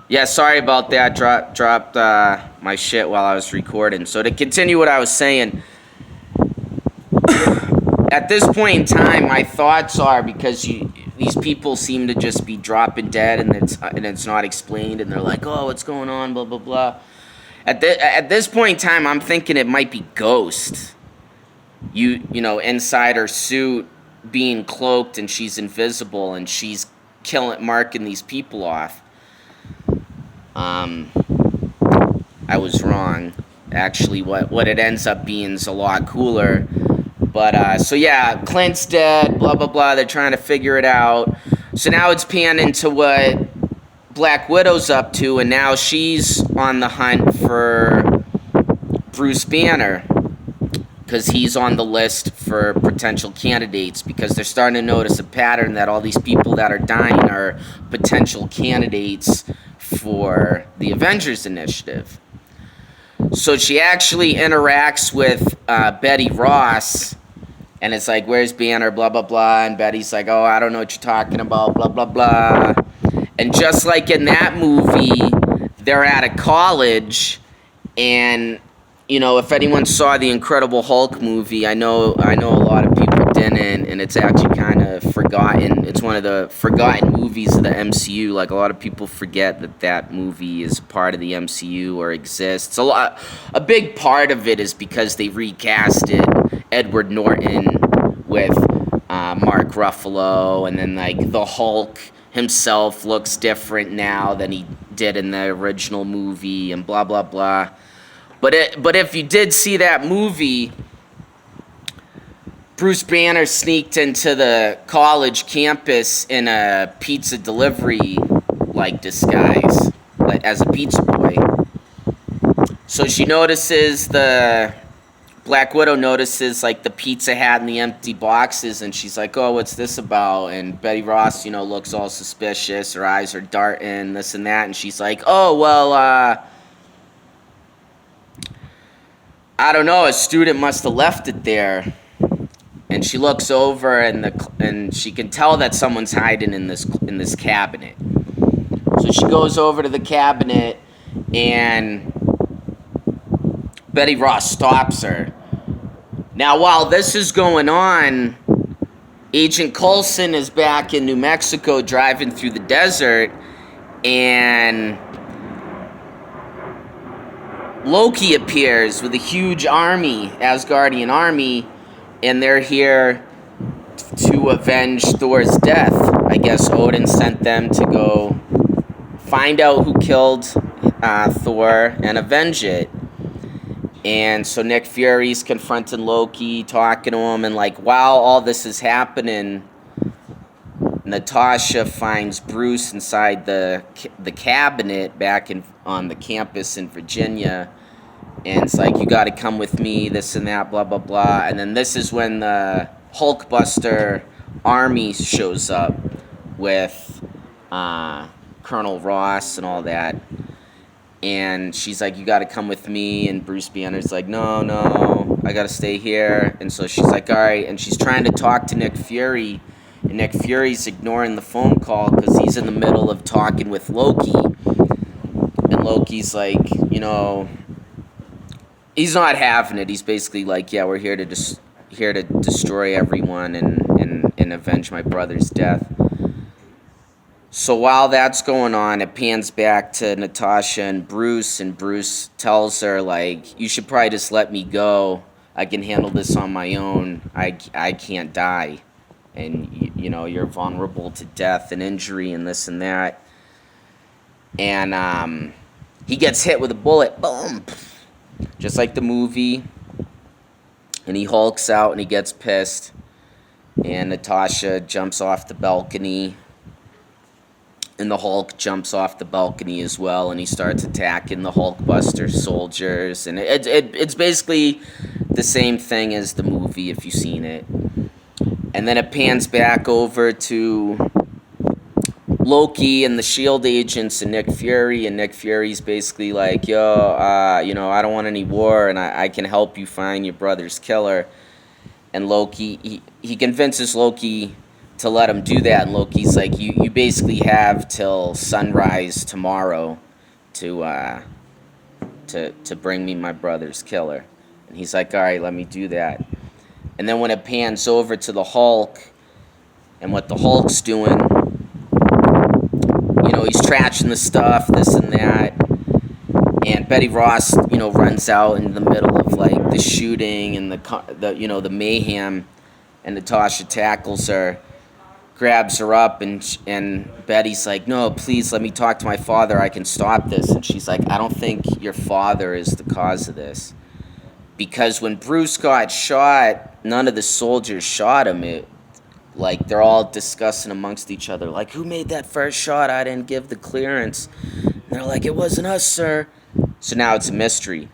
Yeah, sorry about that. Dropped my shit while I was recording. So to continue what I was saying, at this point in time, my thoughts are because these people seem to just be dropping dead, and it's not explained, and they're like, oh, what's going on, blah blah blah. At this point in time, I'm thinking it might be Ghost. Inside her suit, being cloaked, and she's invisible, and she's marking these people off. Um, I was wrong. Actually, what it ends up being is a lot cooler. But so yeah, Clint's dead. Blah blah blah. They're trying to figure it out. So now it's panning to what Black Widow's up to, and now she's on the hunt for Bruce Banner because he's on the list for potential candidates, because they're starting to notice a pattern that all these people that are dying are potential candidates for the Avengers Initiative. So she actually interacts with Betty Ross, and it's like, where's Banner, blah, blah, blah, and Betty's like, oh, I don't know what you're talking about, blah, blah, blah. And just like in that movie, they're at a college, and, if anyone saw the Incredible Hulk movie, I know a lot of people didn't, and it's actually kind of forgotten. It's one of the forgotten movies of the MCU. Like, a lot of people forget that movie is part of the MCU or exists. A big part of it is because they recasted Edward Norton with Mark Ruffalo, and then like the Hulk himself looks different now than he did in the original movie, and blah blah blah. But if you did see that movie, Bruce Banner sneaked into the college campus in a pizza delivery like disguise, like as a pizza boy. So Black Widow notices like the pizza hat and the empty boxes, and she's like, oh, what's this about? And Betty Ross, looks all suspicious. Her eyes are darting, this and that, and she's like, oh, well, I don't know, a student must have left it there. And she looks over, and she can tell that someone's hiding in this cabinet. So she goes over to the cabinet, and Betty Ross stops her. Now, while this is going on, Agent Coulson is back in New Mexico driving through the desert, and Loki appears with a huge army, Asgardian army, and they're here to avenge Thor's death. I guess Odin sent them to go find out who killed Thor and avenge it. And so Nick Fury's confronting Loki, talking to him, and like while all this is happening, Natasha finds Bruce inside the cabinet back on the campus in Virginia, and it's like, you got to come with me, this and that, blah blah blah. And then this is when the Hulkbuster army shows up with Colonel Ross and all that. And she's like, you got to come with me. And Bruce Banner's like, no, I got to stay here. And so she's like, all right. And she's trying to talk to Nick Fury. And Nick Fury's ignoring the phone call because he's in the middle of talking with Loki. And Loki's like, he's not having it. He's basically like, yeah, we're here to destroy everyone and avenge my brother's death. So while that's going on, it pans back to Natasha and Bruce tells her, like, you should probably just let me go. I can handle this on my own. I can't die. And, you're vulnerable to death and injury and this and that. And he gets hit with a bullet. Boom! Just like the movie. And he hulks out and he gets pissed. And Natasha jumps off the balcony. And the Hulk jumps off the balcony as well, and he starts attacking the Hulkbuster soldiers. And it's basically the same thing as the movie, if you've seen it. And then it pans back over to Loki and the S.H.I.E.L.D. agents and Nick Fury. And Nick Fury's basically like, yo, I don't want any war, and I can help you find your brother's killer. And Loki, he convinces Loki to let him do that. And Loki's like, you basically have till sunrise tomorrow to to bring me my brother's killer. And he's like, all right, let me do that. And then when it pans over to the Hulk and what the Hulk's doing, he's trashing the stuff, this and that. And Betty Ross, runs out in the middle of like the shooting and the mayhem, and Natasha tackles her, grabs her up, and Betty's like, no, please let me talk to my father. I can stop this. And she's like, I don't think your father is the cause of this, because when Bruce got shot, none of the soldiers shot him. Like, they're all discussing amongst each other, like, who made that first shot? I didn't give the clearance. And they're like, it wasn't us, sir. So now it's a mystery.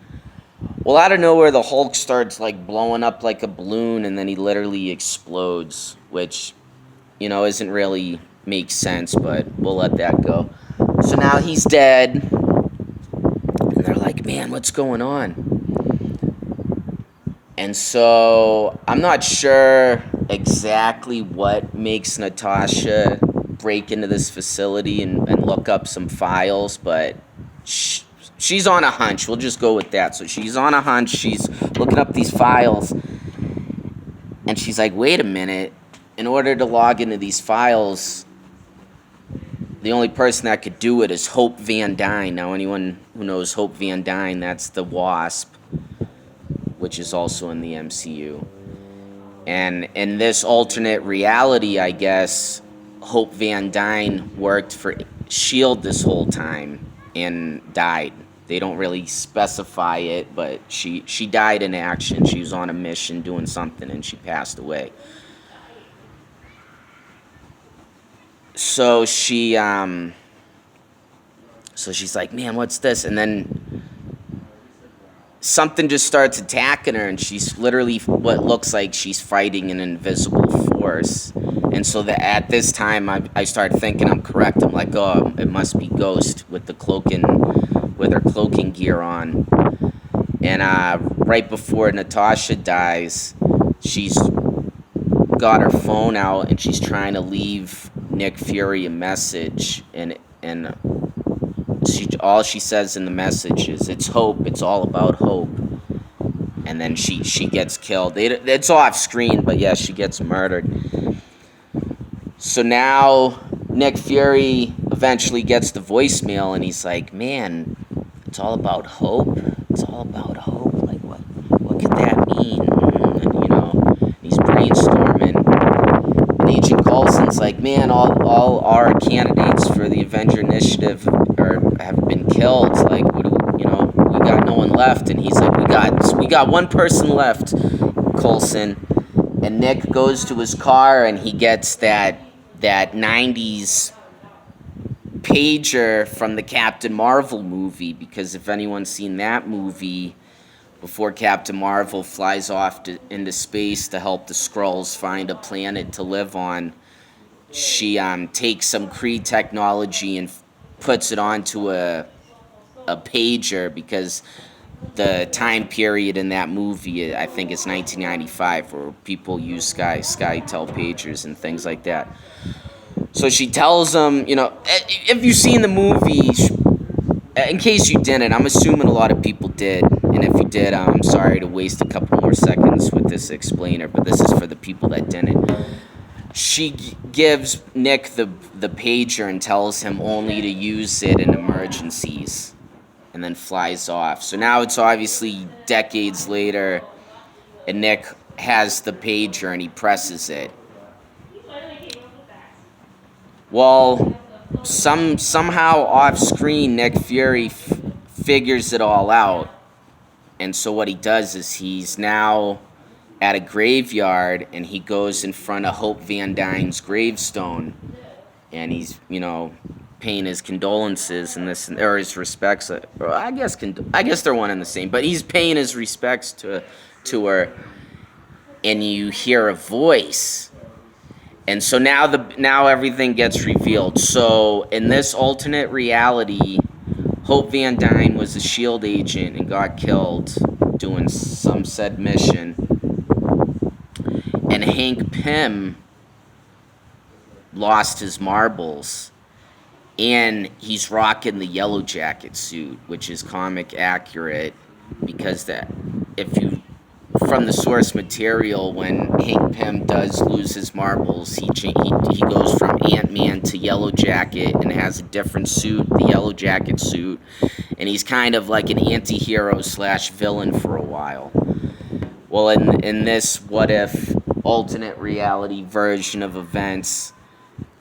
Well, out of nowhere, the Hulk starts, like, blowing up like a balloon, and then he literally explodes, which, isn't really makes sense, but we'll let that go. So now he's dead, and they're like, man, what's going on? And so I'm not sure exactly what makes Natasha break into this facility and look up some files, but she's on a hunch. We'll just go with that. So she's on a hunch. She's looking up these files, and she's like, wait a minute. In order to log into these files, the only person that could do it is Hope Van Dyne. Now, anyone who knows Hope Van Dyne, that's the Wasp, which is also in the MCU. And in this alternate reality, I guess, Hope Van Dyne worked for S.H.I.E.L.D. this whole time and died. They don't really specify it, but she died in action. She was on a mission doing something, and she passed away. So she's like, man, what's this? And then something just starts attacking her, and she's literally what looks like she's fighting an invisible force. And so at this time, I start thinking I'm correct. I'm like, oh, it must be Ghost with her cloaking gear on. And right before Natasha dies, she's got her phone out, and she's trying to leave Nick Fury a message, and all she says in the message is, it's hope, it's all about hope. And then she gets killed. It's off screen, but yeah, she gets murdered. So now Nick Fury eventually gets the voicemail, and he's like, man, it's all about hope. It's all about hope. Like, what could that mean? And, he's brainstorming. And Agent Coulson's like, man, all our candidates for the Avenger Initiative have been killed. Like, what do we got no one left. And he's like, we got one person left, Coulson. And Nick goes to his car, and he gets that 90s pager from the Captain Marvel movie, because if anyone's seen that movie, before Captain Marvel flies off into space to help the Skrulls find a planet to live on, she takes some Kree technology and puts it onto a pager, because the time period in that movie, I think it's 1995, where people use SkyTel pagers and things like that. So she tells him, if you've seen the movie, in case you didn't, I'm assuming a lot of people did, and if you did, I'm sorry to waste a couple more seconds with this explainer, but this is for the people that didn't. She gives Nick the pager and tells him only to use it in emergencies, and then flies off. So now it's obviously decades later, and Nick has the pager, and he presses it. Well, somehow off screen, Nick Fury figures it all out. And so what he does is he's now at a graveyard, and he goes in front of Hope Van Dyne's gravestone, and he's, paying his condolences and this, or his respects. Or I guess they're one and the same, but he's paying his respects to her, and you hear a voice. And so now everything gets revealed. So in this alternate reality, Hope Van Dyne was a S.H.I.E.L.D. agent and got killed doing some said mission. And Hank Pym lost his marbles, and he's rocking the Yellow Jacket suit, which is comic accurate, because that, if you, from the source material, when Hank Pym does lose his marbles, he goes from Ant-Man to Yellow Jacket and has a different suit, the Yellow Jacket suit, and he's kind of like an anti-hero slash villain for a while. Well, in this what if alternate reality version of events,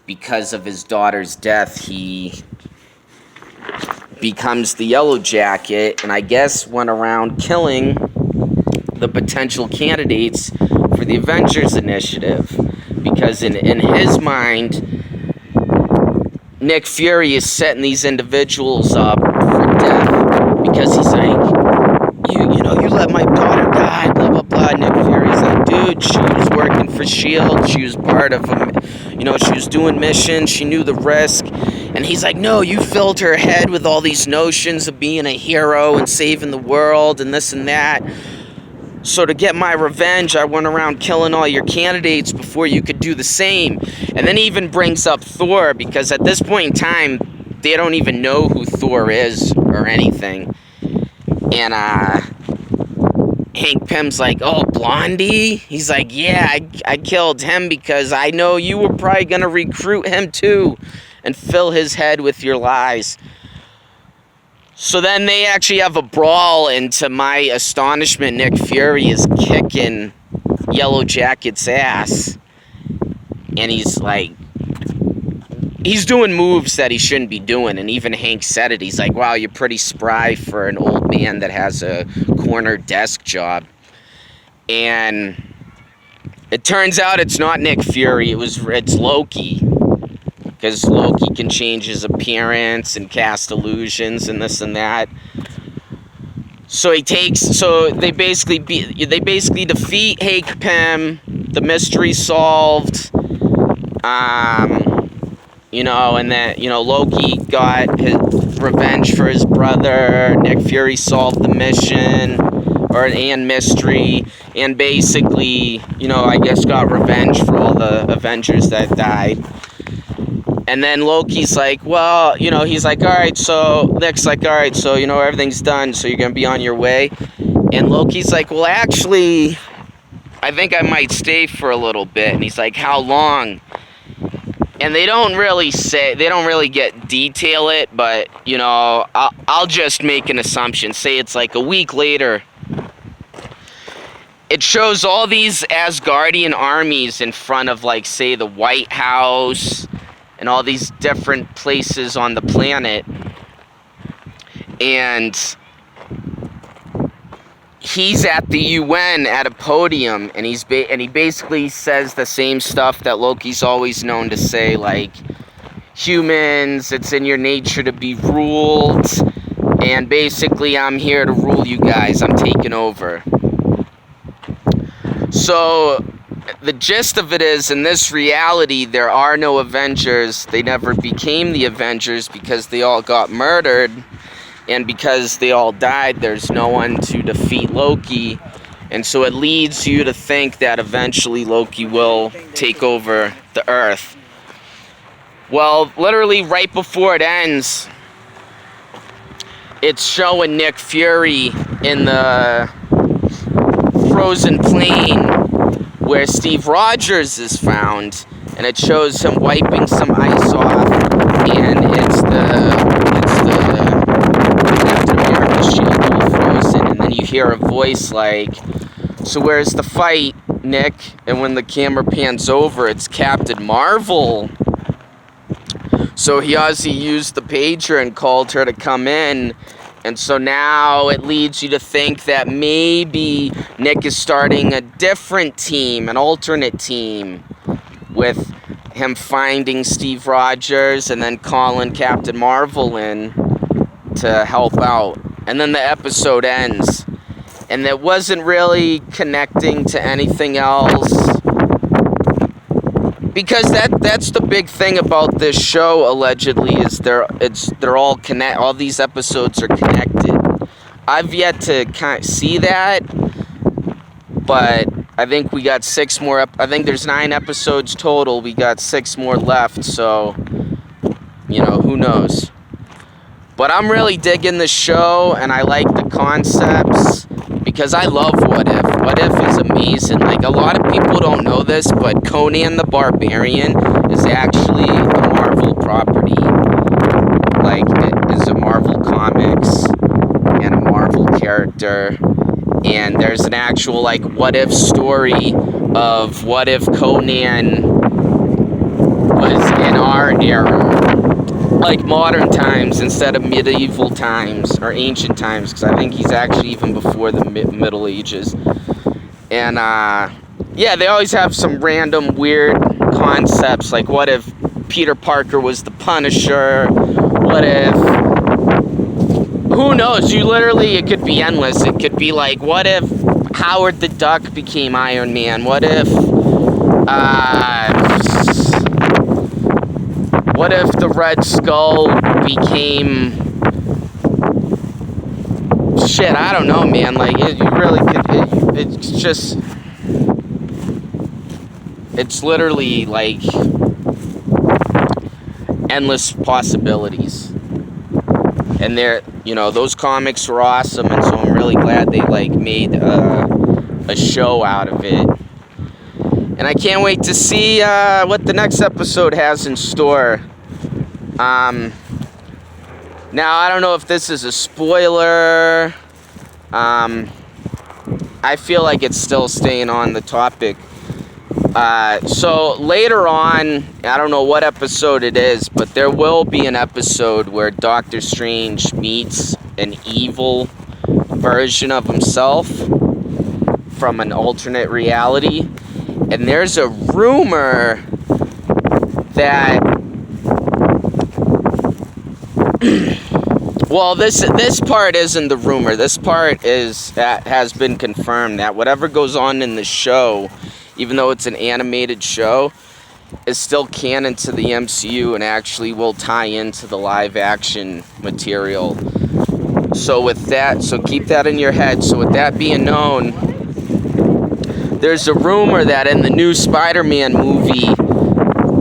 because of his daughter's death, he becomes the Yellow Jacket, and I guess went around killing the potential candidates for the Avengers Initiative, because in his mind, Nick Fury is setting these individuals up for death, because he's like, you let my daughter die, blah blah blah. Nick Fury's like, dude, she was working for S.H.I.E.L.D., she was part of them, she was doing missions, she knew the risk. And he's like, no, you filled her head with all these notions of being a hero and saving the world and this and that. So to get my revenge, I went around killing all your candidates before you could do the same. And then he even brings up Thor, because at this point in time, they don't even know who Thor is or anything. And Hank Pym's like, oh, Blondie? He's like, yeah, I killed him because I know you were probably going to recruit him too and fill his head with your lies. So then they actually have a brawl, and to my astonishment, Nick Fury is kicking Yellow Jacket's ass. And he's like, he's doing moves that he shouldn't be doing, and even Hank said it. He's like, wow, you're pretty spry for an old man that has a corner desk job. And it turns out it's not Nick Fury, it's Loki. Because Loki can change his appearance and cast illusions and this and that. So they basically defeat Hank Pym. The mystery solved. And then Loki got his revenge for his brother. Nick Fury solved the mission and mystery, and basically, I guess got revenge for all the Avengers that died. And then Loki's like, well, he's like, all right, so Nick's like, all right, so, everything's done, so you're going to be on your way. And Loki's like, well, actually, I think I might stay for a little bit. And he's like, how long? And they don't really detail it, but, I'll just make an assumption. Say it's like a week later. It shows all these Asgardian armies in front of, like, say, the White House and all these different places on the planet, and he's at the UN at a podium, and he basically says the same stuff that Loki's always known to say, like, humans, it's in your nature to be ruled, and basically I'm here to rule you guys, I'm taking over. So the gist of it is, in this reality, there are no Avengers. They never became the Avengers because they all got murdered. And because they all died, there's no one to defeat Loki. And so it leads you to think that eventually Loki will take over the Earth. Well, literally right before it ends, it's showing Nick Fury in the frozen plain where Steve Rogers is found, and it shows him wiping some ice off, and it's the Captain America shield all frozen, and then you hear a voice like, so where's the fight, Nick? And when the camera pans over, it's Captain Marvel. So he obviously used the pager and called her to come in. And so now it leads you to think that maybe Nick is starting a different team, an alternate team, with him finding Steve Rogers and then calling Captain Marvel in to help out. And then the episode ends. And it wasn't really connecting to anything else. Because that's the big thing about this show, allegedly, is they're all all these episodes are connected. I've yet to kind of see that, but I think we got 6 more. I think there's 9 episodes total. We got 6 more left, so who knows. But I'm really digging the show, and I like the concepts because I love What If. What If is amazing. Like, a lot of people don't know this, but Conan the Barbarian is actually a Marvel property. Like, it is a Marvel Comics and a Marvel character. And there's an actual, like, what if story of what if Conan was in our era. Like modern times instead of medieval times or ancient times, because I think he's actually even before the Middle Ages. And, yeah, they always have some random weird concepts, like what if Peter Parker was the Punisher? What if... Who knows? It could be endless. It could be like, what if Howard the Duck became Iron Man? What if the Red Skull became... Shit, I don't know, man. Like, you really could... It's just... It's literally, like, endless possibilities. And those comics were awesome, and so I'm really glad they, like, made a show out of it. And I can't wait to see what the next episode has in store. Now, I don't know if this is a spoiler. I feel like it's still staying on the topic. So later on, I don't know what episode it is, but there will be an episode where Doctor Strange meets an evil version of himself from an alternate reality. And there's a rumor that... Well, this part isn't the rumor. This part has been confirmed that whatever goes on in the show, even though it's an animated show, is still canon to the MCU and actually will tie into the live action material. So keep that in your head. So with that being known, there's a rumor that in the new Spider-Man movie,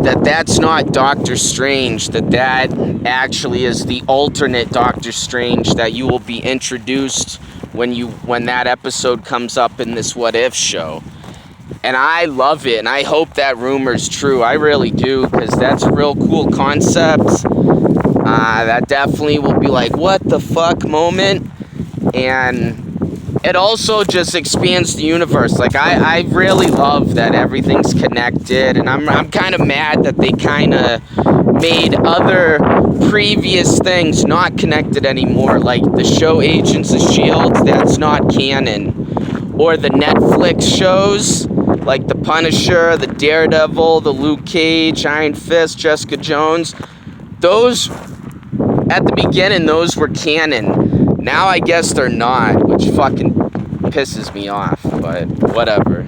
that's not Doctor Strange, that actually is the alternate Doctor Strange that you will be introduced when that episode comes up in this What If show. And I love it, and I hope that rumor's true. I really do, because that's a real cool concept. That definitely will be like, what the fuck moment. And it also just expands the universe. Like, I really love that everything's connected, and I'm kind of mad that they kind of made other previous things not connected anymore. Like the show Agents of S.H.I.E.L.D., that's not canon. Or the Netflix shows, like The Punisher, The Daredevil, The Luke Cage, Iron Fist, Jessica Jones. Those, at the beginning, those were canon. Now I guess they're not, which fucking pisses me off, but whatever.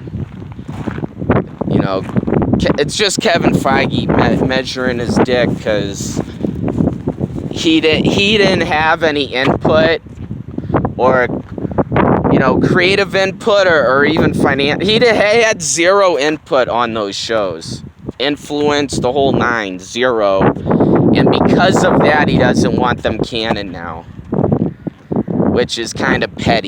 It's just Kevin Feige measuring his dick, because he didn't have any input or creative input or even he had zero input on those shows. Influence, the whole 9, 0. And because of that, he doesn't want them canon now, which is kind of petty.